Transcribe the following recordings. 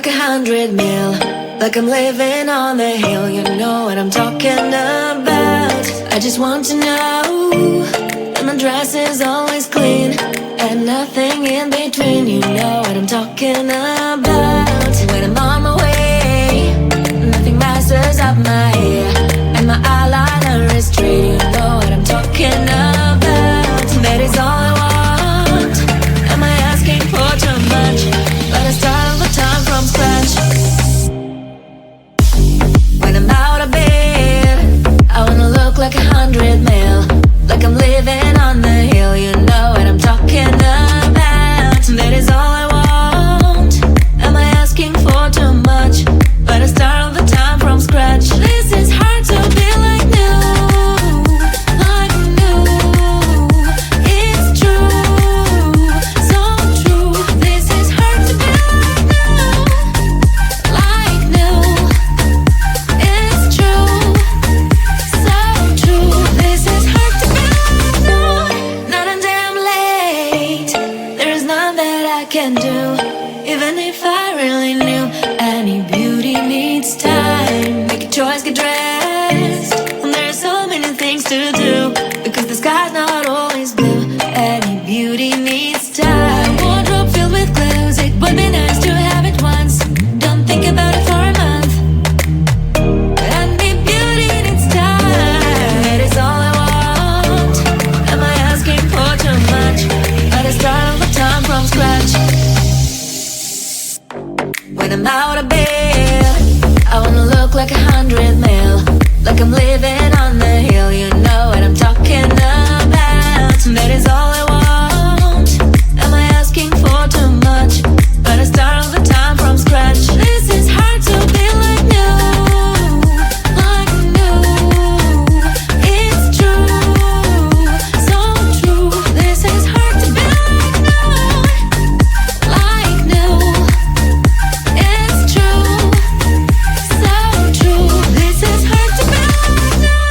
like 100 mil, like I'm living on the hill. You know what I'm talking about. I just want to know that my dress is always clean and nothing in between. You know what I'm talking about. When I'm on my way, nothing messes up my hair, and my eyeliner is straight. You know what I'm talking about. That is all I want. Am I asking for too much? But I start all the time from scratch. When I'm out of bed, I wanna look like 100 mil, like I'm living on the hill. You know what I'm talking about. That is all I want. Am I asking for too much? But I start all the time from scratch. This is hard to be like new, like new. It's true, so true. This is hard to be like new. It's true, so true. This is hard to be like new. Not until I'm late, there is none that I can do. Even if I really knew, any beauty needs time. Make a choice, get dressed, and there are so many things to do, because the sky's not always blue. Any beauty needs time. A wardrobe filled with clothes, it would be nice to have it once. Don't think about it for a month. Any beauty needs time. That is all I want. Am I asking for too much? But I start all the time from scratch. When I'm out of bed, I wanna look like 100 mil, like I'm living on the hill. You know what I'm talking about. That is all I want. Am I asking for too much? But I start all the time from scratch. This is hard to be like new, like new. It's true, so true. This is hard to be like new, like new. It's true, so true. This is hard to be like new.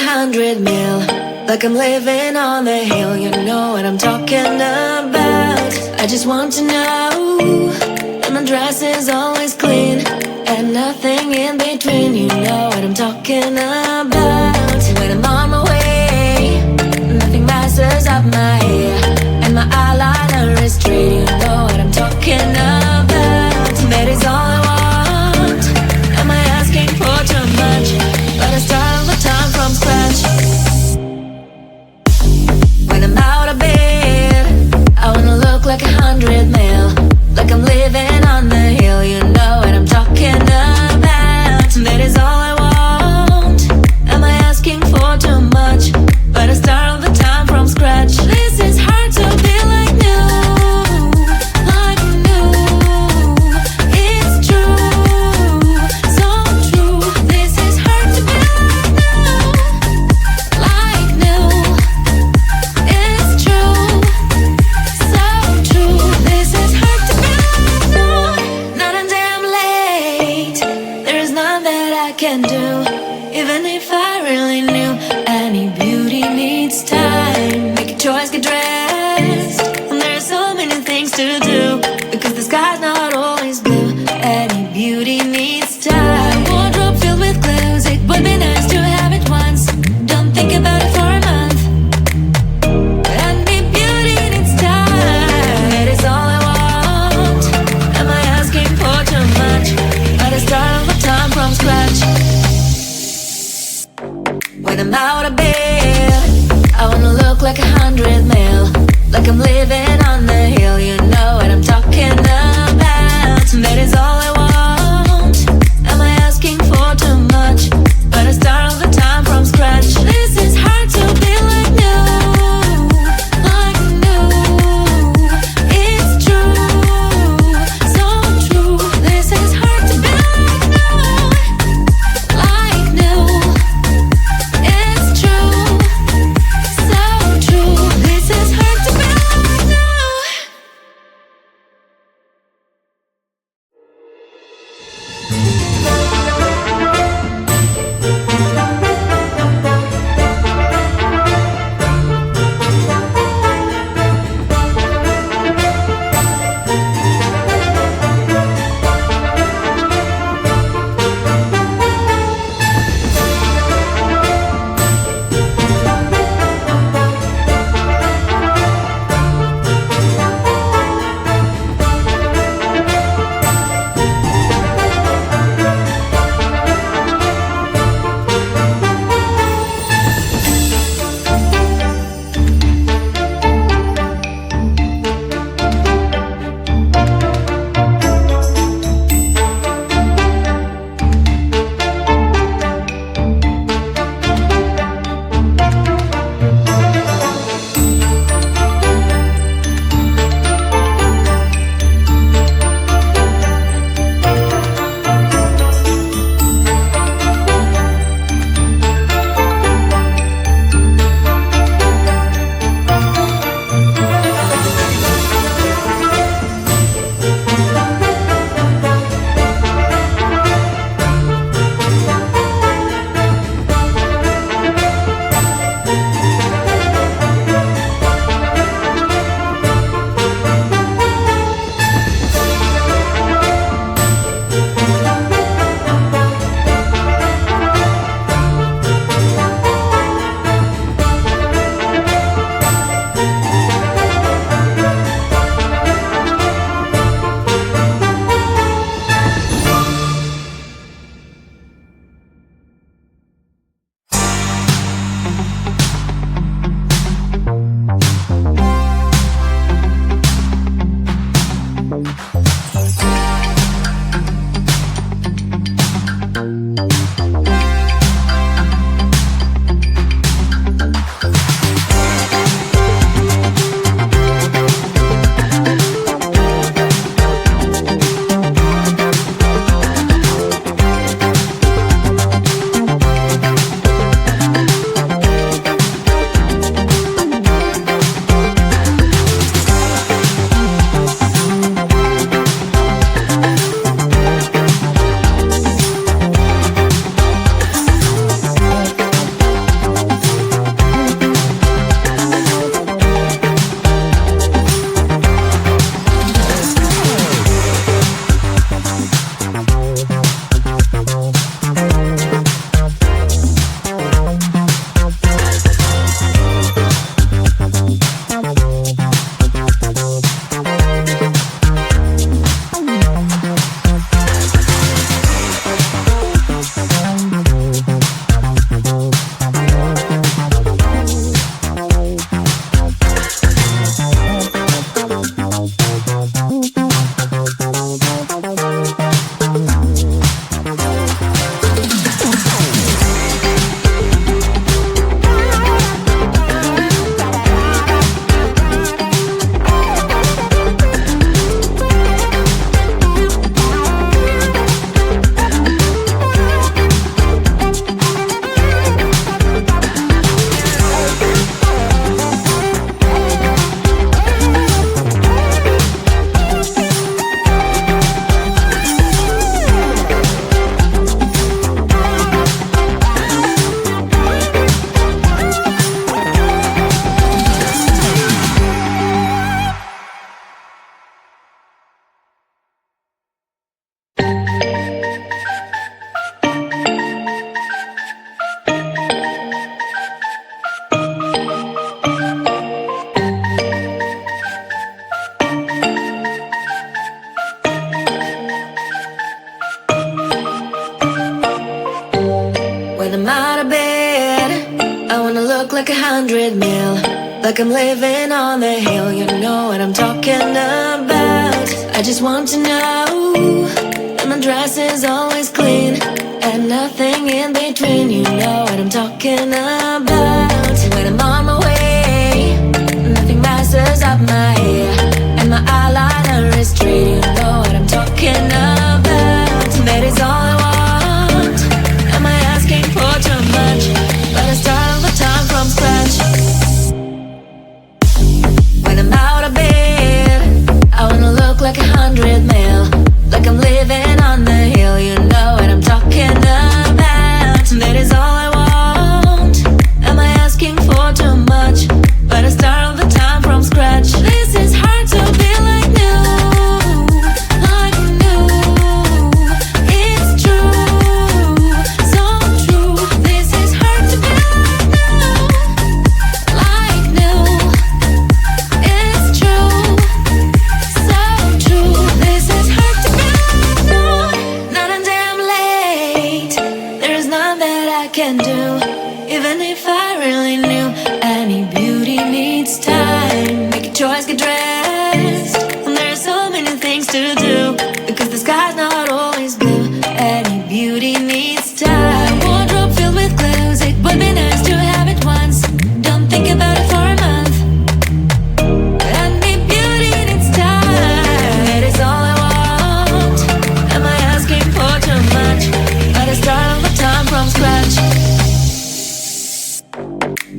100 mil, like I'm living on the hill. You know what I'm talking about. I just want to know that my dress is always clean and nothing in between. You know what I'm talking about. When I'm on my way, nothing messes up my hair, and my eyeliner is straight. You know what I'm talking about. That is all I want. Am I asking for too much? But I start all the time from scratch. When I'm out of bed, I wanna look like 100 mil, like I'm living on the hill. You know what I'm talking about. That is all I want. Am I asking for too much? But I start all the time from scratch. This is hard to be like new, like new. It's true, so true. This is hard to be like new, it's true, so true. This is hard to be like new. Not a damn late. There is none that I can do, even if I really knew. Any beauty needs time. Make a choice, get dressed, and there's so many things to do, because the sky's not always blue. Any beauty needs time. Wardrobe filled with clothes, it would be nice to have it once. Don't think about it for a month. Any beauty needs time. That is all I want. Am I asking for too much? But I start all the time from scratch. When I'm out of bed, I wanna look like 100 mil, like I'm living on the hill. You know what I'm talking about. That is all I want. Am I asking for too much? But I start all the time from scratch. This is hard to be like new, like new. It's true, so true. This is hard to be like new, like new. It's true, so true. This is hard to be like new. like 100 mil, like I'm living on the hill. You know what I'm talking about. I just want to know that my dress is always clean and nothing in between. You know what I'm talking about. When I'm on my way, nothing messes up my hair, and my eyeliner is straight. You know what I'm talking about. That is all I want. Am I asking for too much? But I start all the time from scratch. When I'm out of bed, I wanna look like 100 mil, like I'm living on the hill. You know what I'm talking about. That is all I want. Am I asking for too much? But I start all the time from scratch. This is hard to be like new, like new. It's true, so true. This is hard to be like new, it's true, so true. This is hard to be like new. Not a damn late. There is none that I can do, even if I really knew. Any beauty needs time. Make a choice, get dressed, and there are so many things to do, because the sky's not always blue. Any beauty needs time. A wardrobe filled with clothes, it would be nice to have it once. Don't think about it for a month. Any beauty needs time. That is all I want. Am I asking for too much? But I start all the time from scratch.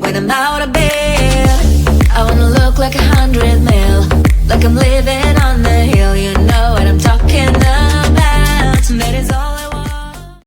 When I'm out of bed, I wanna look like 100 mil, like I'm living on the hill. You know what I'm talking about. That is all